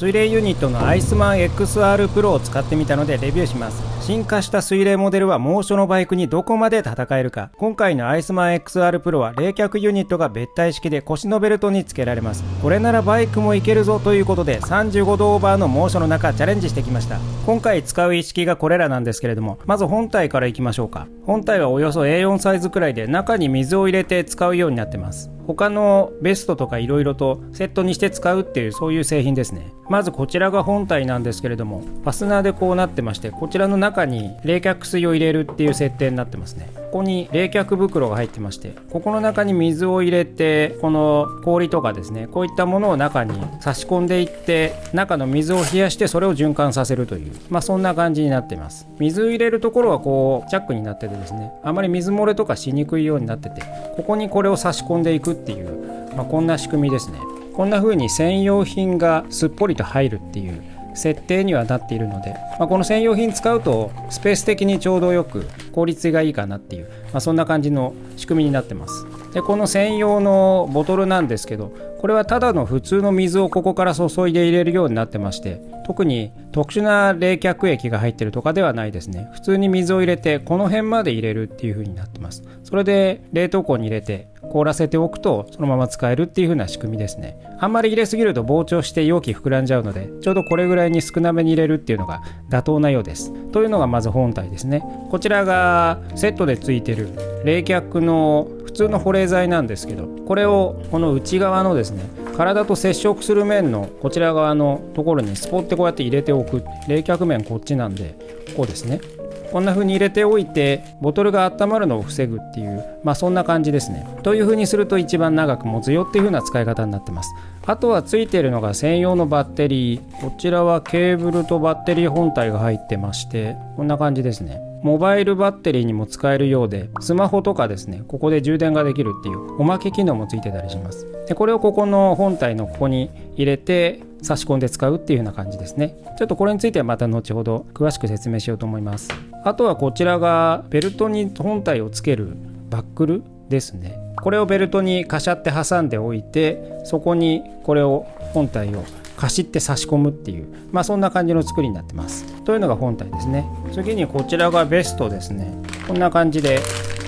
水冷ユニットのアイスマン XR プロを使ってみたのでレビューします。進化した水冷モデルは猛暑のバイクにどこまで戦えるか。今回のアイスマン XR プロは冷却ユニットが別体式で腰のベルトにつけられます。これならバイクもいけるぞということで35度オーバーの猛暑の中チャレンジしてきました。今回使う一式がこれらなんですけれども、まず本体からいきましょうか。本体はおよそ A4 サイズくらいで中に水を入れて使うようになってます。他のベストとか色々とセットにして使うっていうそういう製品ですね。まずこちらが本体なんですけれども、ファスナーでこうなってまして、こちらの中に冷却水を入れるっていう設定になってますね。ここに冷却袋が入ってまして、ここの中に水を入れて、この氷とかですね、こういったものを中に差し込んでいって、中の水を冷やしてそれを循環させるという、そんな感じになってます。水を入れるところはこうチャックになっててですね、あまり水漏れとかしにくいようになってて、ここにこれを差し込んでいくっていう、こんな仕組みですね。こんな風に専用品がすっぽりと入るっていう設定にはなっているので、この専用品使うとスペース的にちょうどよく効率がいいかなっていう、そんな感じの仕組みになってます。でこの専用のボトルなんですけど、これはただの普通の水をここから注いで入れるようになってまして、特に特殊な冷却液が入ってるとかではないですね。普通に水を入れてこの辺まで入れるっていう風になってます。それで冷凍庫に入れて凍らせておくとそのまま使えるっていう風な仕組みですね。あんまり入れすぎると膨張して容器膨らんじゃうので、ちょうどこれぐらいに少なめに入れるっていうのが妥当なようです。というのがまず本体ですね。こちらがセットでついてる冷却の普通の保冷剤なんですけど、これをこの内側のですね、体と接触する面のこちら側のところにスポッてこうやって入れておく。冷却面こっちなんでこうですね、こんな風に入れておいてボトルが温まるのを防ぐっていう、そんな感じですね。という風にすると一番長く持つよっていう風な使い方になってます。あとはついているのが専用のバッテリー。こちらはケーブルとバッテリー本体が入ってまして、こんな感じですね。モバイルバッテリーにも使えるようで、スマホとかですね、ここで充電ができるっていうおまけ機能もついてたりします。でこれをここの本体のここに入れて差し込んで使うっていう風な感じですね。ちょっとこれについてはまた後ほど詳しく説明しようと思います。あとはこちらがベルトに本体をつけるバックルですね。これをベルトにカシャって挟んでおいて、そこにこれを本体をカシって差し込むっていう、そんな感じの作りになってますというのが本体ですね。次にこちらがベストですね。こんな感じで、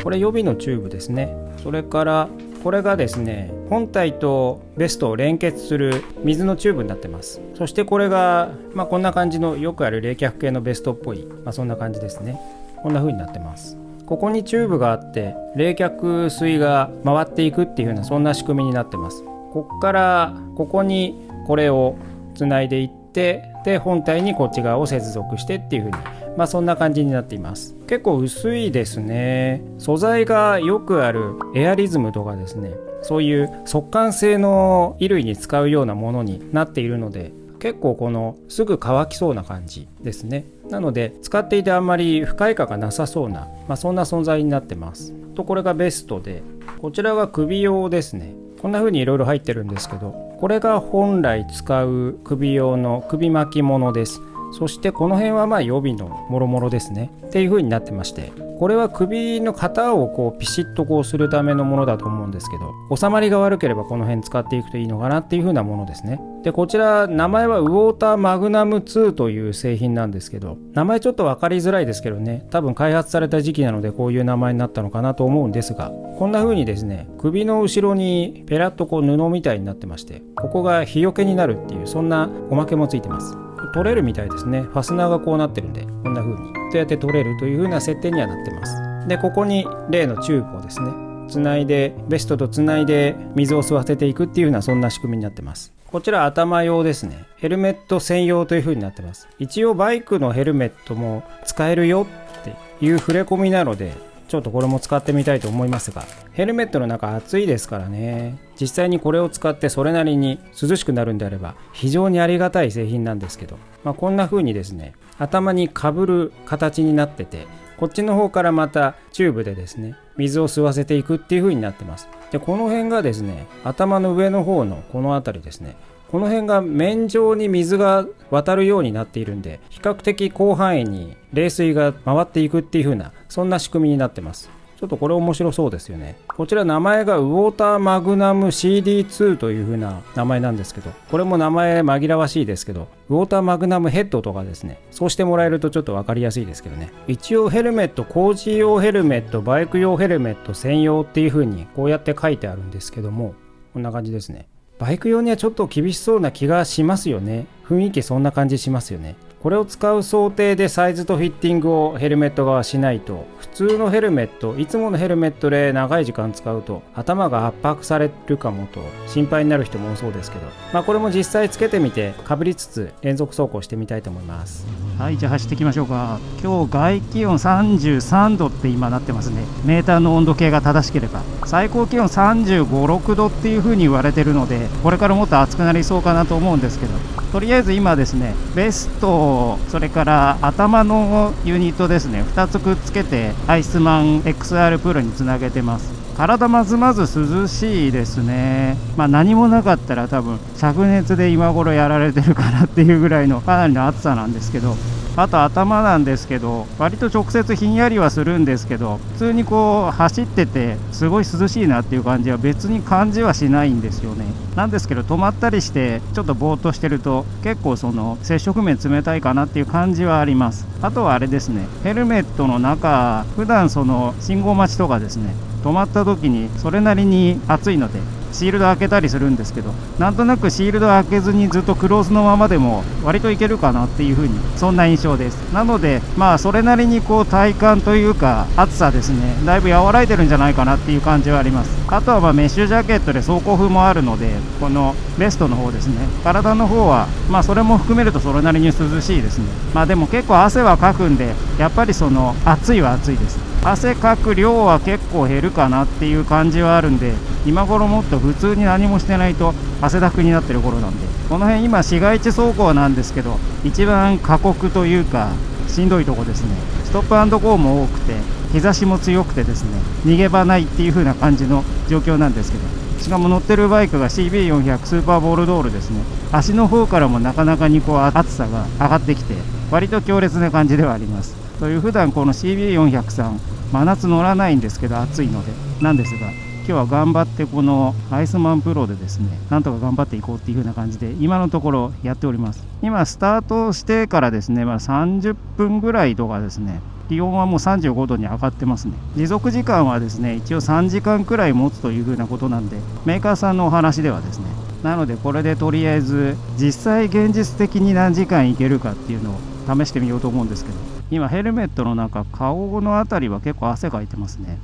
これ予備のチューブですね。それからこれがですね、本体とベストを連結する水のチューブになってます。そしてこれが、こんな感じのよくある冷却系のベストっぽい、そんな感じですね。こんな風になってます。ここにチューブがあって冷却水が回っていくっていう風な、そんな仕組みになってます。ここからここにこれをつないでいって、で本体にこっち側を接続してっていう風に、そんな感じになっています。結構薄いですね。素材がよくあるエアリズムとかですね、そういう速乾性の衣類に使うようなものになっているので、結構このすぐ乾きそうな感じですね。なので使っていてあんまり不快感がなさそうな、そんな存在になってます。とこれがベストで、こちらが首用ですね。こんな風にいろいろ入ってるんですけど、これが本来使う首用の首巻き物です。そしてこの辺は予備のもろもろですねっていう風になってまして、これは首の型をこうピシッとこうするためのものだと思うんですけど、収まりが悪ければこの辺使っていくといいのかなっていう風なものですね。でこちら名前はウォーターマグナム2という製品なんですけど、名前ちょっと分かりづらいですけどね、多分開発された時期なのでこういう名前になったのかなと思うんですが、こんな風にですね、首の後ろにペラッとこう布みたいになってまして、ここが日よけになるっていう、そんなおまけもついてます。取れるみたいですね。ファスナーがこうなってるんで、こんな風にどうやって取れるという風な設定にはなってます。でここに例のチューブをですねつないで、ベストとつないで水を吸わせていくっていう風な、そんな仕組みになってます。こちら頭用ですね。ヘルメット専用という風になってます。一応バイクのヘルメットも使えるよっていう触れ込みなので、ちょっとこれも使ってみたいと思いますが、ヘルメットの中暑いですからね。実際にこれを使ってそれなりに涼しくなるんであれば非常にありがたい製品なんですけど、こんな風にですね頭にかぶる形になってて、こっちの方からまたチューブでですね水を吸わせていくっていう風になってます。でこの辺がですね、頭の上の方のこの辺りですね、この辺が面上に水が渡るようになっているんで、比較的広範囲に冷水が回っていくっていう風な、そんな仕組みになってます。ちょっとこれ面白そうですよね。こちら名前がウォーターマグナム CD2 という風な名前なんですけど、これも名前紛らわしいですけど、ウォーターマグナムヘッドとかですね、そうしてもらえるとちょっと分かりやすいですけどね。一応ヘルメット、工事用ヘルメット、バイク用ヘルメット専用っていう風にこうやって書いてあるんですけども、こんな感じですね。バイク用にはちょっと厳しそうな気がしますよね。雰囲気そんな感じしますよね。これを使う想定でサイズとフィッティングをヘルメット側しないと、普通のヘルメット、いつものヘルメットで長い時間使うと頭が圧迫されるかもと心配になる人も多そうですけど、これも実際つけてみてかぶりつつ連続走行してみたいと思います。はい、じゃあ走っていきましょうか。今日外気温33度って今なってますね。メーターの温度計が正しければ。最高気温35、6度っていう風に言われてるので、これからもっと暑くなりそうかなと思うんですけど、とりあえず今ですね、ベスト、それから頭のユニットですね、2つくっつけてアイスマン XR プロにつなげてます。体まず涼しいですね。何もなかったら多分灼熱で今頃やられてるかなっていうぐらいのかなりの暑さなんですけど、あと頭なんですけど、割と直接ひんやりはするんですけど、普通にこう走っててすごい涼しいなっていう感じは別に感じはしないんですよね。なんですけど、止まったりしてちょっとぼーっとしてると結構その接触面冷たいかなっていう感じはあります。あとはあれですね、ヘルメットの中、普段その信号待ちとかですね、止まった時にそれなりに暑いのでシールド開けたりするんですけど、なんとなくシールド開けずにずっとクローズのままでも割といけるかなっていう風に、そんな印象です。なのでそれなりにこう体感というか暑さですね、だいぶ和らいでるんじゃないかなっていう感じはあります。あとはメッシュジャケットで走行風もあるので、このベストの方ですね、体の方はそれも含めるとそれなりに涼しいですね。でも結構汗はかくんで、やっぱりその暑いは暑いです。汗かく量は結構減るかなっていう感じはあるんで、今頃もっと普通に何もしてないと汗だくになってる頃なんで、この辺今市街地走行なんですけど、一番過酷というかしんどいとこですね。ストップ&ゴーも多くて、日差しも強くてですね、逃げ場ないっていう風な感じの状況なんですけど、しかも乗ってるバイクが CB400 スーパーボールドールですね。足の方からもなかなかにこう暑さが上がってきて、割と強烈な感じではあります。という普段この CB400 さん真夏乗らないんですけど暑いのでなんですが、今日は頑張ってこのアイスマンプロでですね、なんとか頑張っていこうっていう風な感じで今のところやっております。今スタートしてからですね、30分ぐらいとかですね、気温はもう35度に上がってますね。持続時間はですね、一応3時間くらい持つという風なことなんで、メーカーさんのお話ではですね、なのでこれでとりあえず実際現実的に何時間いけるかっていうのを試してみようと思うんですけど、今ヘルメットの中、顔のあたりは結構汗かいてますね。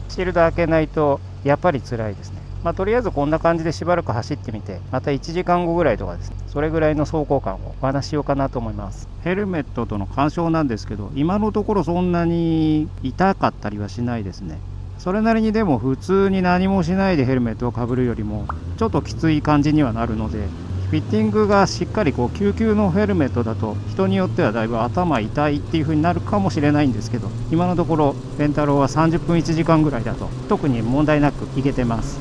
シールド開けないとやっぱり辛いですね。とりあえずこんな感じでしばらく走ってみて、また1時間後ぐらいとかですね、それぐらいの走行感をお話ししようかなと思います。ヘルメットとの干渉なんですけど、今のところそんなに痛かったりはしないですね。それなりにでも普通に何もしないでヘルメットをかぶるよりもちょっときつい感じにはなるので、フィッティングがしっかりこう救急のヘルメットだと人によってはだいぶ頭痛いっていう風になるかもしれないんですけど、今のところレンタロウは30分1時間ぐらいだと特に問題なくいけてます。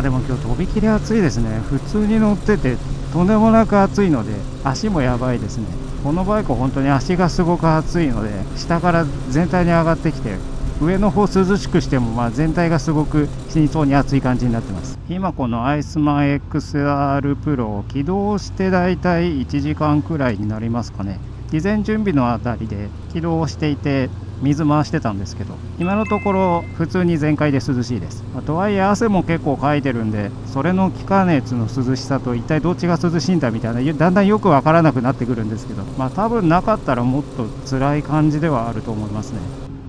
でも今日とびきり暑いですね。普通に乗っててとんでもなく暑いので足もやばいですね。このバイク本当に足がすごく暑いので、下から全体に上がってきて上の方涼しくしても全体がすごく死にそうに暑い感じになってます。今このアイスマン XR プロを起動してだいたい1時間くらいになりますかね。事前準備のあたりで起動していて水回してたんですけど、今のところ普通に全開で涼しいです。とはいえ汗も結構かいてるんで、それの気化熱の涼しさと一体どっちが涼しいんだみたいな、だんだんよくわからなくなってくるんですけど、多分なかったらもっと辛い感じではあると思いますね。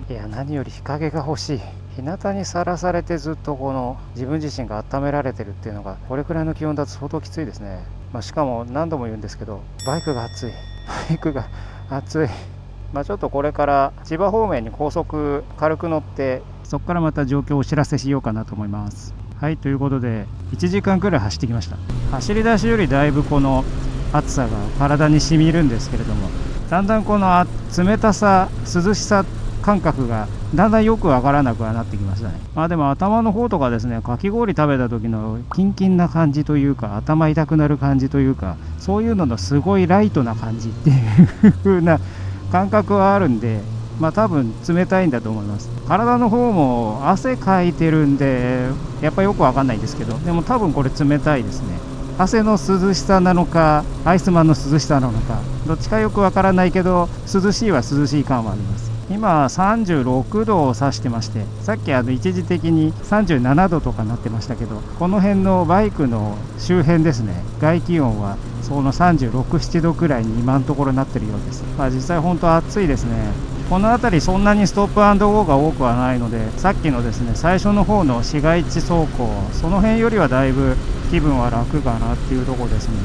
いや、何より日陰が欲しい。日向にさらされてずっとこの自分自身が温められてるっていうのがこれくらいの気温だと相当きついですね。しかも何度も言うんですけど、バイクが暑い。バイクが暑い。ちょっとこれから千葉方面に高速軽く乗って、そこからまた状況をお知らせしようかなと思います。はい、ということで1時間くらい走ってきました。走り出しよりだいぶこの暑さが体に染みるんですけれども、だんだんこの冷たさ、涼しさ感覚がだんだんよくわからなくはなってきましたね。でも頭の方とかですね、かき氷食べた時のキンキンな感じというか、頭痛くなる感じというか、そういうののすごいライトな感じっていう風な感覚はあるんで、多分冷たいんだと思います。体の方も汗かいてるんでやっぱよくわかんないんですけど、でも多分これ冷たいですね。汗の涼しさなのかアイスマンの涼しさなのかどっちかよくわからないけど、涼しいは涼しい感はあります。今36度を指してまして、さっき一時的に37度とかなってましたけど、この辺のバイクの周辺ですね、外気温はその36、7度くらいに今のところなってるようです。実際本当暑いですね。この辺りそんなにストップ&ゴーが多くはないので、さっきのですね最初の方の市街地走行、その辺よりはだいぶ気分は楽かなっていうところですね。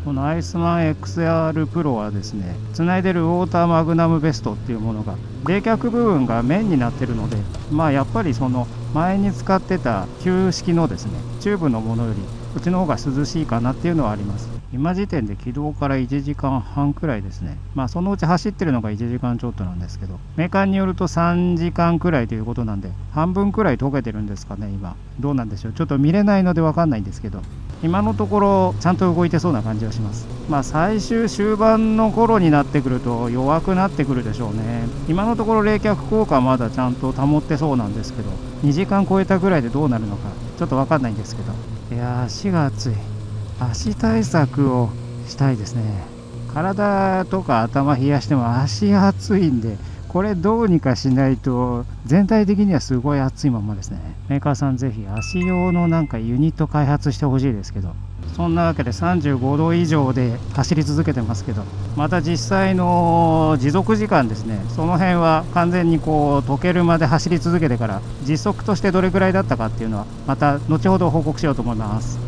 このアイスマン XR プロはですね、つないでるウォーターマグナムベストっていうものが冷却部分が面になってるので、やっぱりその前に使ってた旧式のですねチューブのものよりこっちの方が涼しいかなっていうのはあります。今時点で起動から1時間半くらいですね。そのうち走ってるのが1時間ちょっとなんですけど、メーカーによると3時間くらいということなんで、半分くらい溶けてるんですかね。今どうなんでしょう、ちょっと見れないので分かんないんですけど、今のところちゃんと動いてそうな感じはします。最終終盤の頃になってくると弱くなってくるでしょうね。今のところ冷却効果はまだちゃんと保ってそうなんですけど、2時間超えたぐらいでどうなるのかちょっと分かんないんですけど、いやー足が熱い。足対策をしたいですね。体とか頭冷やしても足熱いんで、これどうにかしないと全体的にはすごい熱いままですね。メーカーさんぜひ足用のユニット開発してほしいですけど、そんなわけで35度以上で走り続けてますけど、また実際の持続時間ですね、その辺は完全に溶けるまで走り続けてから実測としてどれくらいだったかっていうのはまた後ほど報告しようと思います。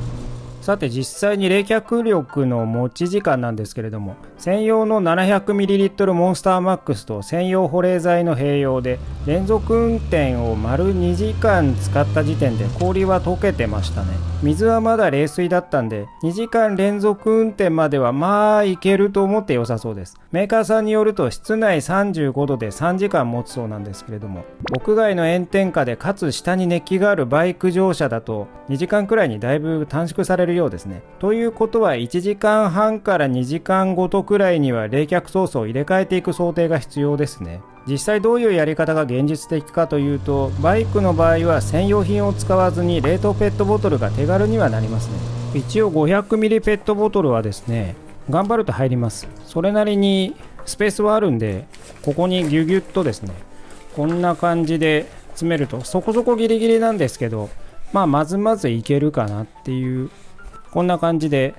さて実際に冷却力の持ち時間なんですけれども、専用の 700ml モンスターマックスと専用保冷剤の併用で連続運転を丸2時間使った時点で氷は溶けてましたね。水はまだ冷水だったんで2時間連続運転まではいけると思って良さそうです。メーカーさんによると室内35度で3時間持つそうなんですけれども、屋外の炎天下でかつ下に熱気があるバイク乗車だと2時間くらいにだいぶ短縮されるようですね。ということは1時間半から2時間ごとくらいには冷却ソースを入れ替えていく想定が必要ですね。実際どういうやり方が現実的かというと、バイクの場合は専用品を使わずに冷凍ペットボトルが手軽にはなりますね。一応 500ml ペットボトルはですね頑張ると入ります。それなりにスペースはあるんで、ここにギュギュッとですねこんな感じで詰めるとそこそこギリギリなんですけど、まずまずいけるかなっていう、こんな感じで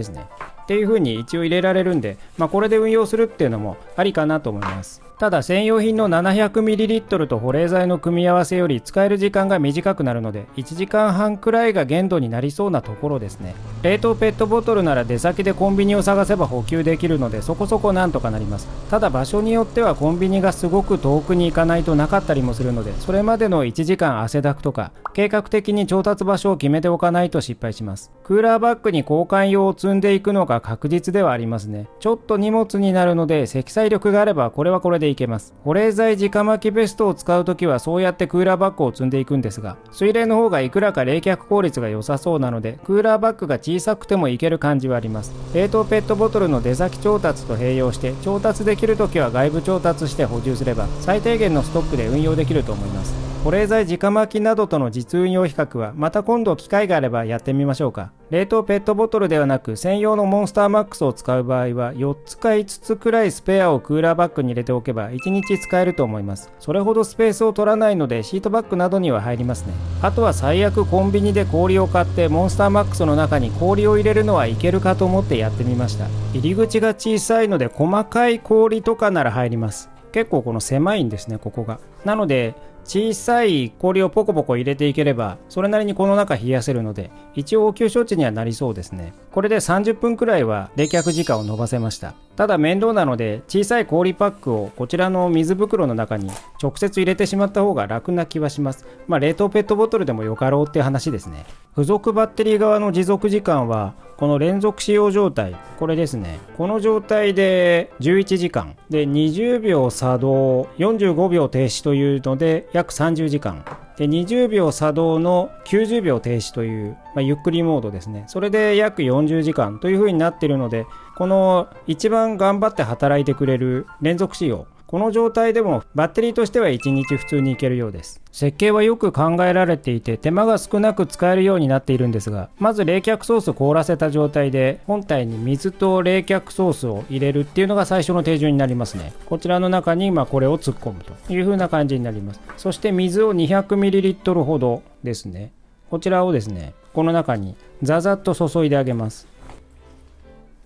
すねっていう風に一応入れられるんで、これで運用するっていうのもありかなと思います。ただ専用品の 700ml と保冷剤の組み合わせより使える時間が短くなるので1時間半くらいが限度になりそうなところですね。冷凍ペットボトルなら出先でコンビニを探せば補給できるのでそこそこなんとかなります。ただ場所によってはコンビニがすごく遠くに行かないとなかったりもするので、それまでの1時間汗だくとか計画的に調達場所を決めておかないと失敗します。クーラーバッグに交換用を積んでいくのが確実ではありますね。ちょっと荷物になるので積載力があればこれはこれでいけます。保冷剤直巻きベストを使うときはそうやってクーラーバッグを積んでいくんですが、水冷の方がいくらか冷却効率が良さそうなのでクーラーバッグが小さくてもいける感じはあります。冷凍ペットボトルの出先調達と併用して調達できるときは外部調達して補充すれば最低限のストックで運用できると思います。保冷剤直巻きなどとの実運用比較はまた今度機会があればやってみましょうか。冷凍ペットボトルではなく専用のモンスターマックスを使う場合は4つか5つくらいスペアをクーラーバッグに入れておけば1日使えると思います。それほどスペースを取らないのでシートバッグなどには入りますね。あとは最悪コンビニで氷を買ってモンスターマックスの中に氷を入れるのはいけるかと思ってやってみました。入り口が小さいので細かい氷とかなら入ります。結構この狭いんですねここが。なので小さい氷をポコポコ入れていければそれなりにこの中冷やせるので一応応急処置にはなりそうですね。これで30分くらいは冷却時間を延ばせました。ただ面倒なので小さい氷パックをこちらの水袋の中に直接入れてしまった方が楽な気はします。冷凍ペットボトルでもよかろうって話ですね。付属バッテリー側の持続時間はこの連続使用状態、これですね、この状態で11時間で20秒作動45秒停止というので約30時間で、20秒作動の90秒停止という、ゆっくりモードですね。それで約40時間という風になっているので、この一番頑張って働いてくれる連続使用この状態でもバッテリーとしては1日普通にいけるようです。設計はよく考えられていて手間が少なく使えるようになっているんですが、まず冷却ソースを凍らせた状態で本体に水と冷却ソースを入れるっていうのが最初の手順になりますね。こちらの中にこれを突っ込むという風な感じになります。そして水を 200ml ほどですね、こちらをですねこの中にザザッと注いであげます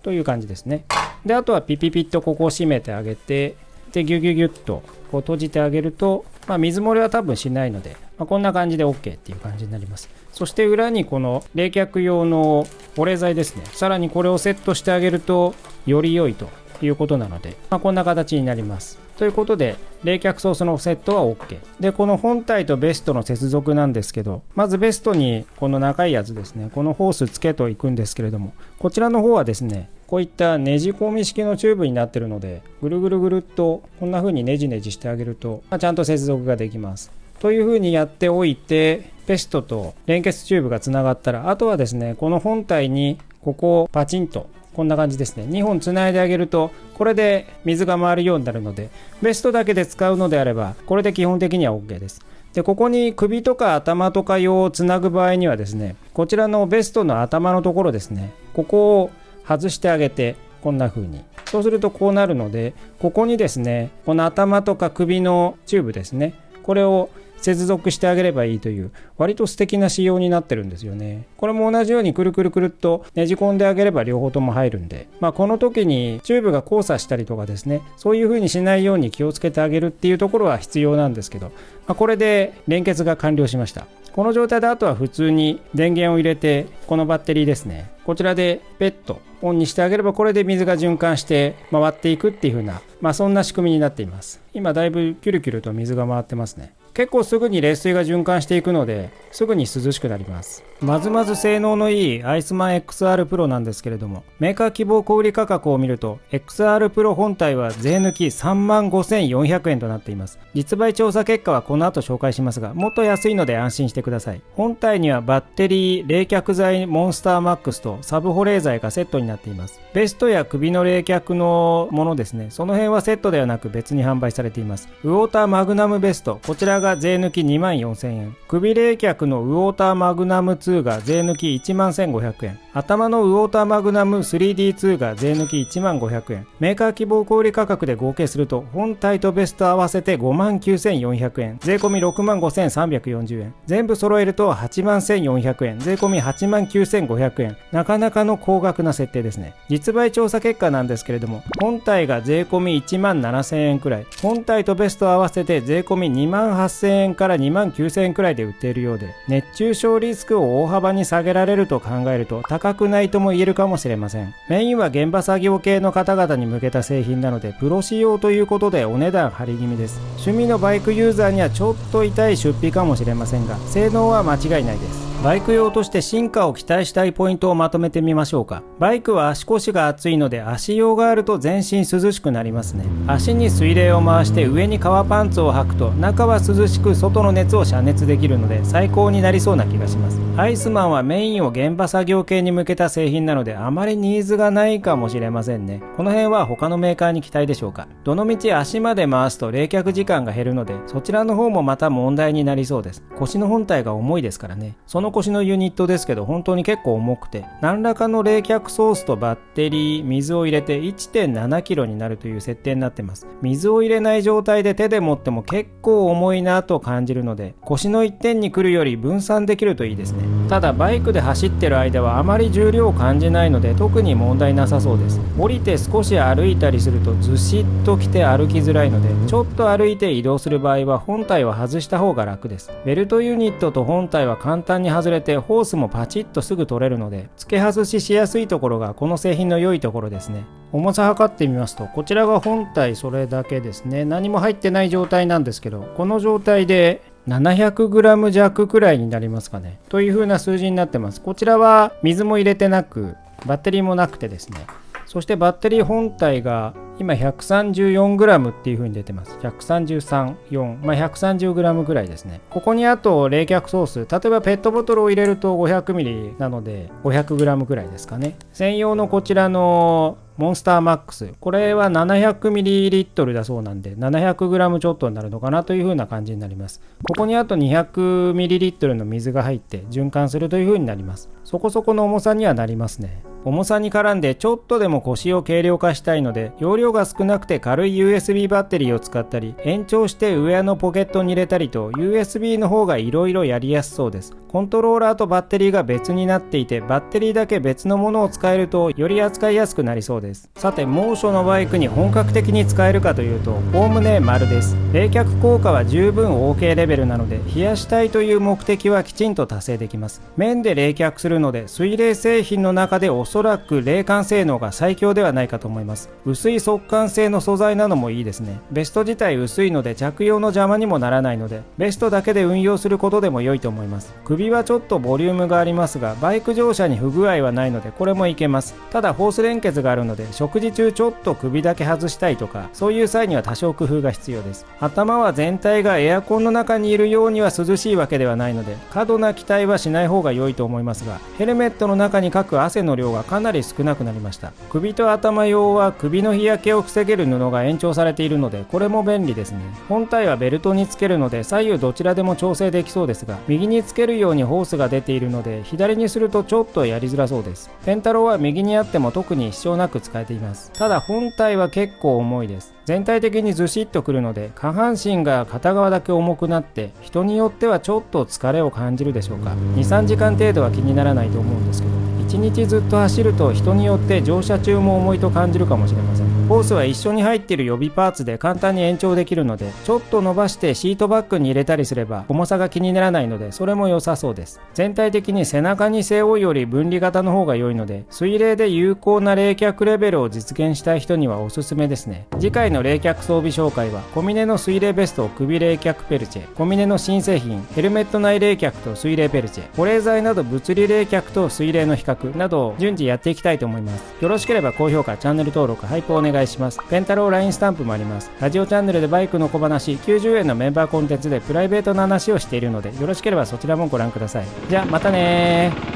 という感じですね。であとはピピピッとここを閉めてあげて、でギュギュギュッとこう閉じてあげると、水漏れは多分しないので、こんな感じで OK っていう感じになります。そして裏にこの冷却用の保冷剤ですね、さらにこれをセットしてあげるとより良いということなので、こんな形になります。ということで冷却ソースのセットは OK で、この本体とベストの接続なんですけど、まずベストにこの長いやつですね、このホースつけといくんですけれども、こちらの方はですねこういったねじ込み式のチューブになっているので、ぐるぐるぐるっとこんな風にねじねじしてあげると、ちゃんと接続ができますという風にやっておいて、ベストと連結チューブがつながったら、あとはですねこの本体にここをパチンとこんな感じですね、2本つないであげるとこれで水が回るようになるので、ベストだけで使うのであればこれで基本的には OK です。でここに首とか頭とか用をつなぐ場合にはですね、こちらのベストの頭のところですね、ここを外してあげてこんな風に、そうするとこうなるので、ここにですねこの頭とか首のチューブですね、これを接続してあげればいいという割と素敵な仕様になってるんですよね。これも同じようにくるくるくるっとねじ込んであげれば両方とも入るんで、この時にチューブが交差したりとかですね、そういう風にしないように気をつけてあげるっていうところは必要なんですけど、これで連結が完了しました。この状態であとは普通に電源を入れて、このバッテリーですね、こちらでペットオンにしてあげれば、これで水が循環して回っていくっていう風な、そんな仕組みになっています。今だいぶキュルキュルと水が回ってますね。結構すぐに冷水が循環していくので、すぐに涼しくなります。まずまず性能のいいアイスマン XR Pro なんですけれども、メーカー希望小売価格を見ると XR Pro 本体は税抜き 35,400 円となっています。実売調査結果はこの後紹介しますが、もっと安いので安心してください。本体にはバッテリー、冷却剤モンスターマックスとサブ保冷剤がセットになっています。ベストや首の冷却のものですね、その辺はセットではなく別に販売されています。ウォーターマグナムベスト、こちらが税抜き 24,000 円、首冷却のウォーターマグナム2が税抜き 11,500 円、頭のウォーターマグナム 3D2 が税抜き 10,500 円、メーカー希望小売価格で合計すると本体とベスト合わせて 59,400 円、税込み 65,340 円、全部揃えると 81,400 円、税込み 89,500 円、なかなかの高額な設定ですね。実売調査結果なんですけれども、本体が税込み 17,000 円くらい、本体とベスト合わせて税込み 28,000 円から 29,000 円くらいで売っているようで、熱中症リスクを大幅に下げられると考えると高くないとも言えるかもしれません。メインは現場作業系の方々に向けた製品なので、プロ仕様ということでお値段張り気味です。趣味のバイクユーザーにはちょっと痛い出費かもしれませんが、性能は間違いないです。バイク用として進化を期待したいポイントをまとめてみましょうか。バイクは足腰が熱いので、足用があると全身涼しくなりますね。足に水冷を回して上に革パンツを履くと、中は涼しく外の熱を遮熱できるので最高になりそうな気がします。アイスマンはメインを現場作業系に向けた製品なので、あまりニーズがないかもしれませんね。この辺は他のメーカーに期待でしょうか。どのみち足まで回すと冷却時間が減るので、そちらの方もまた問題になりそうです。腰の本体が重いですからね。その腰のユニットですけど本当に結構重くて、何らかの冷却ソースとバッテリー、水を入れて 1.7 キロになるという設定になってます。水を入れない状態で手で持っても結構重いなと感じるので、腰の一点に来るより分散できるといいですね。ただバイクで走ってる間はあまり重量を感じないので特に問題なさそうです。降りて少し歩いたりするとずしっときて歩きづらいので、ちょっと歩いて移動する場合は本体を外した方が楽です。ベルトユニットと本体は簡単に外れて、ホースもパチッとすぐ取れるので付け外ししやすいところがこの製品の良いところですね。重さ測ってみますと、こちらが本体それだけですね。何も入ってない状態なんですけど、この状態で 700g 弱くらいになりますかねという風な数字になってます。こちらは水も入れてなくバッテリーもなくてですね、そしてバッテリー本体が今 134g っていう風に出てます。133、4、130g ぐらいですね。ここにあと冷却ソース、例えばペットボトルを入れると 500ml なので 500g ぐらいですかね。専用のこちらのモンスターマックス、これは 700ml だそうなんで 700g ちょっとになるのかなという風な感じになります。ここにあと 200ml の水が入って循環するという風になります。そこそこの重さにはなりますね。重さに絡んでちょっとでも腰を軽量化したいので、容量が少なくて軽い USB バッテリーを使ったり、延長してウェアのポケットに入れたりと USB の方がいろいろやりやすそうです。コントローラーとバッテリーが別になっていて、バッテリーだけ別のものを使えるとより扱いやすくなりそうです。さて、猛暑のバイクに本格的に使えるかというと、おおむね丸です。冷却効果は十分 OK レベルなので、冷やしたいという目的はきちんと達成できます。面で冷却するので、水冷製品の中でおそらく冷感性能が最強ではないかと思います。薄い速乾性の素材なのもいいですね。ベスト自体薄いので着用の邪魔にもならないので、ベストだけで運用することでも良いと思います。首はちょっとボリュームがありますが、バイク乗車に不具合はないのでこれもいけます。ただホース連結があるので、食事中ちょっと首だけ外したいとか、そういう際には多少工夫が必要です。頭は全体がエアコンの中にいるようには涼しいわけではないので、過度な期待はしない方が良いと思いますが、ヘルメットの中にかく汗の量がかなり少なくなりました。首と頭用は首の日焼けを防げる布が延長されているので、これも便利ですね。本体はベルトにつけるので左右どちらでも調整できそうですが、右につけるようにホースが出ているので左にするとちょっとやりづらそうです。ペンタローは右にあっても特に支障なく使えています。ただ本体は結構重いです。全体的にずしっとくるので、下半身が片側だけ重くなって人によってはちょっと疲れを感じるでしょうか。 2,3 時間程度は気にならないと思うんですけど、1日ずっと走ると人によって乗車中も重いと感じるかもしれません。ホースは一緒に入っている予備パーツで簡単に延長できるので、ちょっと伸ばしてシートバッグに入れたりすれば重さが気にならないので、それも良さそうです。全体的に背中に背負うより分離型の方が良いので、水冷で有効な冷却レベルを実現したい人にはおすすめですね。次回の冷却装備紹介は、コミネの水冷ベスト首冷却ペルチェ、コミネの新製品ヘルメット内冷却と水冷ペルチェ、保冷剤など物理冷却と水冷の比較などを順次やっていきたいと思います。よろしければ高評価、チャンネル登録、ハイプお願いします。ペンタロー LINE スタンプもあります。ラジオチャンネルでバイクの小話、90円のメンバーコンテンツでプライベートな話をしているので、よろしければそちらもご覧ください。じゃあまたねー。